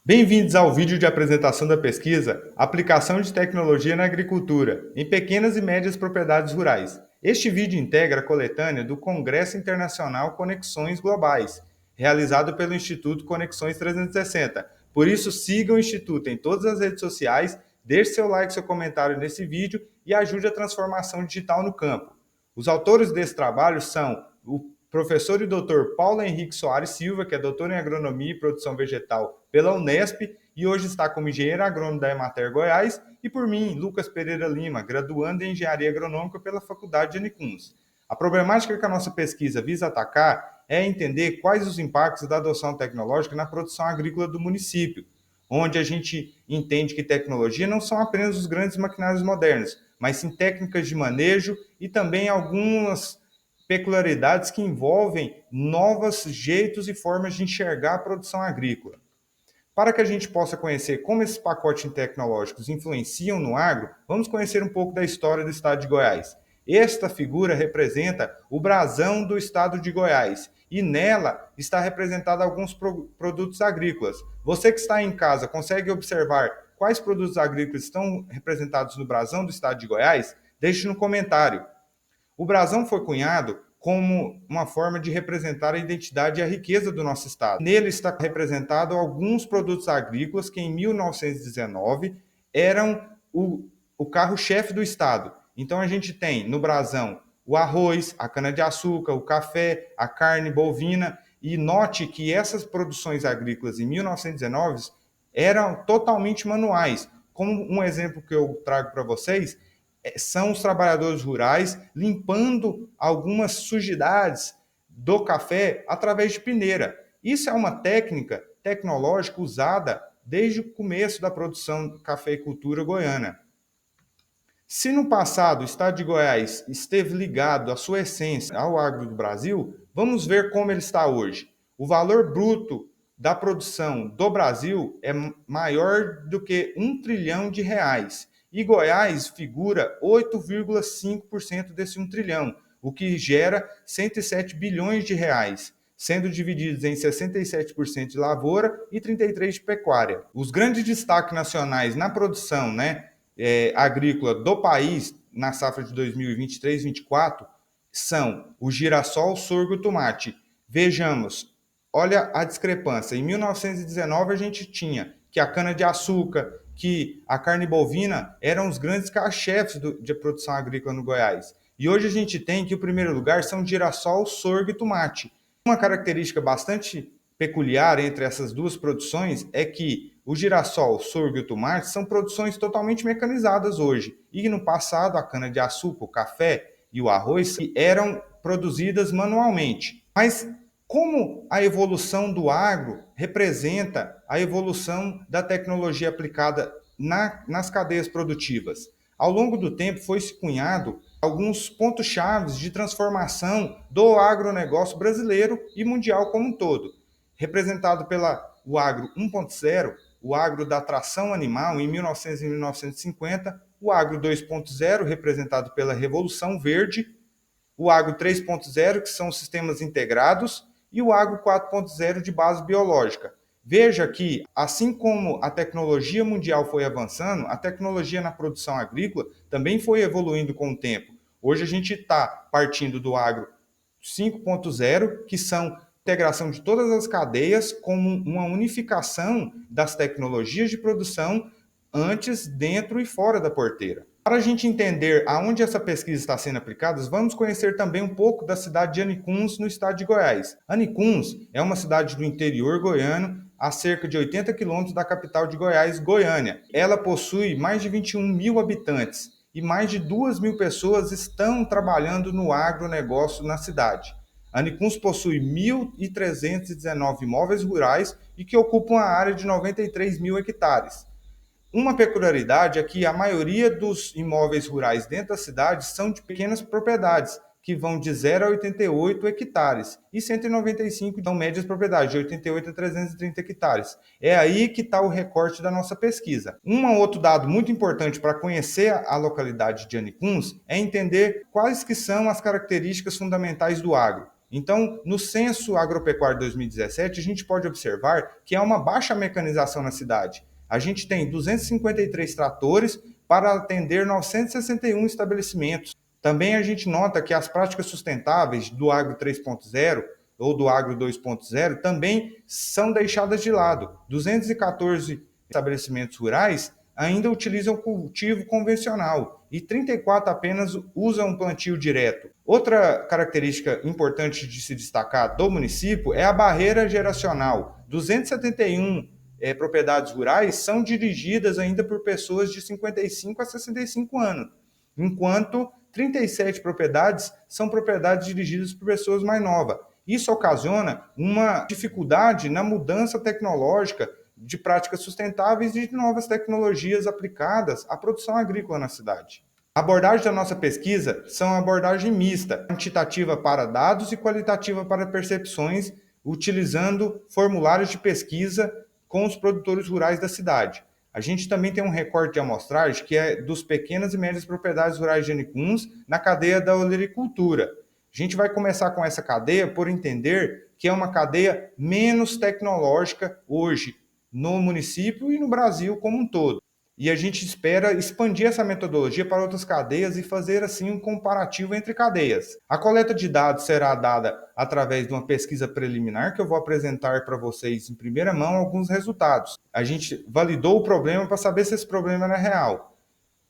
Bem-vindos ao vídeo de apresentação da pesquisa Aplicação de Tecnologia na Agricultura em Pequenas e Médias Propriedades Rurais. Este vídeo integra a coletânea do Congresso Internacional Conexões Globais, realizado pelo Instituto Conexões 360. Por isso, siga o Instituto em todas as redes sociais, deixe seu like e seu comentário nesse vídeo e ajude a transformação digital no campo. Os autores desse trabalho são o professor e doutor Paulo Henrique Soares Silva, que é doutor em Agronomia e Produção Vegetal pela Unesp e hoje está como engenheiro agrônomo da Emater Goiás, e por mim, Lucas Pereira Lima, graduando em Engenharia Agronômica pela Faculdade de Anicuns. A problemática que a nossa pesquisa visa atacar é entender quais os impactos da adoção tecnológica na produção agrícola do município, onde a gente entende que tecnologia não são apenas os grandes maquinários modernos, mas sim técnicas de manejo e também algumas peculiaridades que envolvem novos jeitos e formas de enxergar a produção agrícola. Para que a gente possa conhecer como esses pacotes tecnológicos influenciam no agro, vamos conhecer um pouco da história do estado de Goiás. Esta figura representa o brasão do estado de Goiás e nela está representado alguns produtos agrícolas. Você que está em casa consegue observar quais produtos agrícolas estão representados no brasão do estado de Goiás? Deixe no comentário. O brasão foi cunhado como uma forma de representar a identidade e a riqueza do nosso estado. Nele está representado alguns produtos agrícolas que em 1919 eram o carro-chefe do estado. Então a gente tem no brasão o arroz, a cana-de-açúcar, o café, a carne bovina, e note que essas produções agrícolas em 1919 eram totalmente manuais. Como um exemplo que eu trago para vocês, são os trabalhadores rurais limpando algumas sujidades do café através de peneira. Isso é uma técnica tecnológica usada desde o começo da produção de cafeicultura goiana. Se no passado o estado de Goiás esteve ligado à sua essência ao agro do Brasil, vamos ver como ele está hoje. O valor bruto da produção do Brasil é maior do que R$ 1 trilhão e Goiás figura 8,5% desse 1 trilhão, o que gera 107 bilhões de reais, sendo divididos em 67% de lavoura e 33% de pecuária. Os grandes destaques nacionais na produção, agrícola do país na safra de 2023-24 são o girassol, o sorgo e o tomate. Vejamos, olha a discrepância. Em 1919 a gente tinha que a cana-de-açúcar, que a carne bovina eram os grandes carro-chefes de produção agrícola no Goiás. E hoje a gente tem que o primeiro lugar são girassol, sorgo e tomate. Uma característica bastante peculiar entre essas duas produções é que o girassol, o sorgo e o tomate são produções totalmente mecanizadas hoje. E no passado a cana-de-açúcar, o café e o arroz eram produzidas manualmente. Mas como a evolução do agro representa a evolução da tecnologia aplicada nas cadeias produtivas? Ao longo do tempo foi-se cunhado alguns pontos-chave de transformação do agronegócio brasileiro e mundial como um todo, representado pelo agro 1.0, o agro da tração animal em 1900 e 1950, o agro 2.0, representado pela Revolução Verde, o agro 3.0, que são os sistemas integrados, e o agro 4.0 de base biológica. Veja que, assim como a tecnologia mundial foi avançando, a tecnologia na produção agrícola também foi evoluindo com o tempo. Hoje a gente está partindo do agro 5.0, que são integração de todas as cadeias como uma unificação das tecnologias de produção antes, dentro e fora da porteira. Para a gente entender aonde essa pesquisa está sendo aplicada, vamos conhecer também um pouco da cidade de Anicuns, no estado de Goiás. Anicuns é uma cidade do interior goiano, a cerca de 80 quilômetros da capital de Goiás, Goiânia. Ela possui mais de 21 mil habitantes e mais de 2 mil pessoas estão trabalhando no agronegócio na cidade. Anicuns possui 1.319 imóveis rurais e que ocupam a área de 93 mil hectares. Uma peculiaridade é que a maioria dos imóveis rurais dentro da cidade são de pequenas propriedades, que vão de 0 a 88 hectares, e 195 são médias propriedades, de 88 a 330 hectares. É aí que está o recorte da nossa pesquisa. Um outro dado muito importante para conhecer a localidade de Anicuns é entender quais que são as características fundamentais do agro. Então, no Censo Agropecuário 2017, a gente pode observar que há uma baixa mecanização na cidade. A gente tem 253 tratores para atender 961 estabelecimentos. Também a gente nota que as práticas sustentáveis do Agro 3.0 ou do Agro 2.0 também são deixadas de lado. 214 estabelecimentos rurais ainda utilizam cultivo convencional e 34 apenas usam plantio direto. Outra característica importante de se destacar do município é a barreira geracional. 271 propriedades rurais são dirigidas ainda por pessoas de 55 a 65 anos, enquanto 37 propriedades são propriedades dirigidas por pessoas mais novas. Isso ocasiona uma dificuldade na mudança tecnológica de práticas sustentáveis e de novas tecnologias aplicadas à produção agrícola na cidade. A abordagem da nossa pesquisa são uma abordagem mista, quantitativa para dados e qualitativa para percepções, utilizando formulários de pesquisa com os produtores rurais da cidade. A gente também tem um recorte de amostragem que é dos pequenas e médias propriedades rurais de Anicuns na cadeia da olericultura. A gente vai começar com essa cadeia por entender que é uma cadeia menos tecnológica hoje no município e no Brasil como um todo. E a gente espera expandir essa metodologia para outras cadeias e fazer assim um comparativo entre cadeias. A coleta de dados será dada através de uma pesquisa preliminar que eu vou apresentar para vocês em primeira mão alguns resultados. A gente validou o problema para saber se esse problema era real.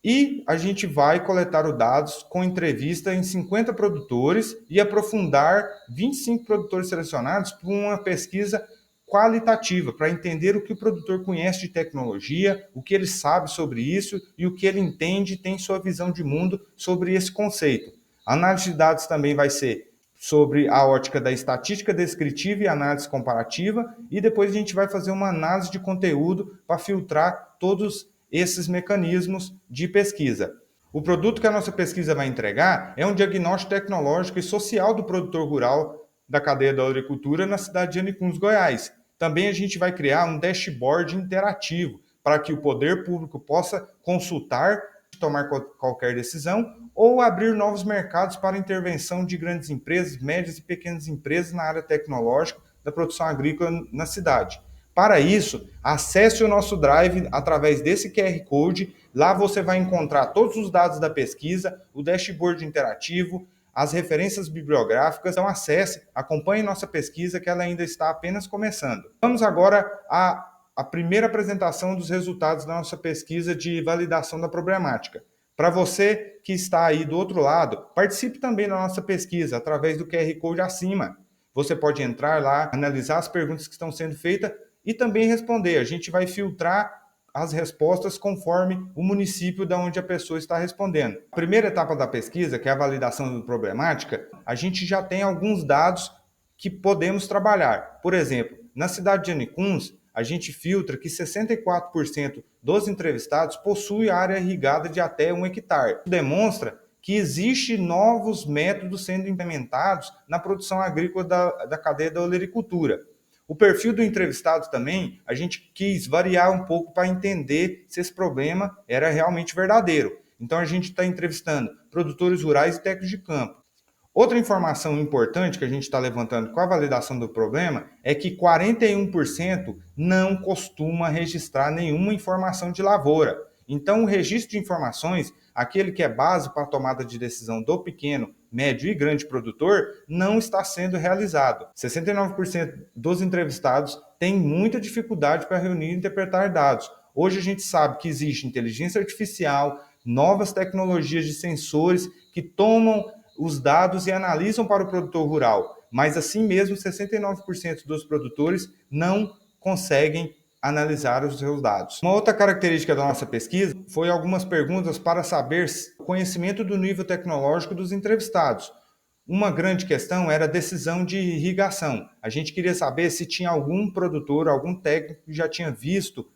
E a gente vai coletar os dados com entrevista em 50 produtores e aprofundar 25 produtores selecionados por uma pesquisa qualitativa, para entender o que o produtor conhece de tecnologia, o que ele sabe sobre isso e o que ele entende e tem sua visão de mundo sobre esse conceito. A análise de dados também vai ser sobre a ótica da estatística descritiva e análise comparativa, e depois a gente vai fazer uma análise de conteúdo para filtrar todos esses mecanismos de pesquisa. O produto que a nossa pesquisa vai entregar é um diagnóstico tecnológico e social do produtor rural da cadeia da agricultura na cidade de Anicuns, Goiás. Também a gente vai criar um dashboard interativo para que o poder público possa consultar, tomar qualquer decisão ou abrir novos mercados para intervenção de grandes empresas, médias e pequenas empresas na área tecnológica da produção agrícola na cidade. Para isso, acesse o nosso Drive através desse QR Code. Lá você vai encontrar todos os dados da pesquisa, o dashboard interativo, as referências bibliográficas. Então acesse, acompanhe nossa pesquisa que ela ainda está apenas começando. Vamos agora à primeira apresentação dos resultados da nossa pesquisa de validação da problemática. Para você que está aí do outro lado, participe também da nossa pesquisa através do QR Code acima. Você pode entrar lá, analisar as perguntas que estão sendo feitas e também responder. A gente vai filtrar as respostas conforme o município de onde a pessoa está respondendo. A primeira etapa da pesquisa, que é a validação da problemática, a gente já tem alguns dados que podemos trabalhar. Por exemplo, na cidade de Anicuns, a gente filtra que 64% dos entrevistados possuem área irrigada de até 1 hectare. Isso demonstra que existem novos métodos sendo implementados na produção agrícola da cadeia da olericultura. O perfil do entrevistado também, a gente quis variar um pouco para entender se esse problema era realmente verdadeiro. Então a gente está entrevistando produtores rurais e técnicos de campo. Outra informação importante que a gente está levantando com a validação do problema é que 41% não costuma registrar nenhuma informação de lavoura. Então, o registro de informações, aquele que é base para a tomada de decisão do pequeno, médio e grande produtor, não está sendo realizado. 69% dos entrevistados têm muita dificuldade para reunir e interpretar dados. Hoje a gente sabe que existe inteligência artificial, novas tecnologias de sensores que tomam os dados e analisam para o produtor rural, mas assim mesmo 69% dos produtores não conseguem analisar os seus dados. Uma outra característica da nossa pesquisa foi algumas perguntas para saber o conhecimento do nível tecnológico dos entrevistados. Uma grande questão era a decisão de irrigação. A gente queria saber se tinha algum produtor, algum técnico que já tinha visto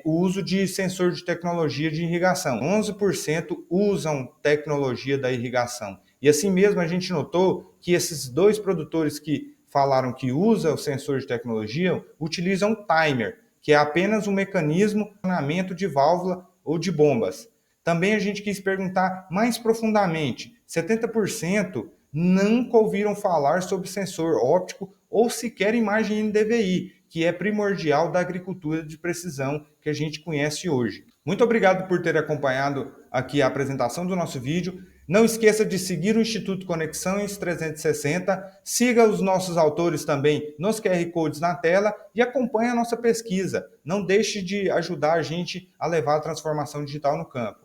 o uso de sensor de tecnologia de irrigação. 11% usam tecnologia da irrigação. E assim mesmo a gente notou que esses dois produtores que falaram que usam o sensor de tecnologia utilizam um timer, que é apenas um mecanismo de funcionamento de válvula ou de bombas. Também a gente quis perguntar mais profundamente, 70% nunca ouviram falar sobre sensor óptico ou sequer imagem NDVI, que é primordial da agricultura de precisão que a gente conhece hoje. Muito obrigado por ter acompanhado aqui a apresentação do nosso vídeo. Não esqueça de seguir o Instituto Conexões 360, siga os nossos autores também nos QR Codes na tela e acompanhe a nossa pesquisa. Não deixe de ajudar a gente a levar a transformação digital no campo.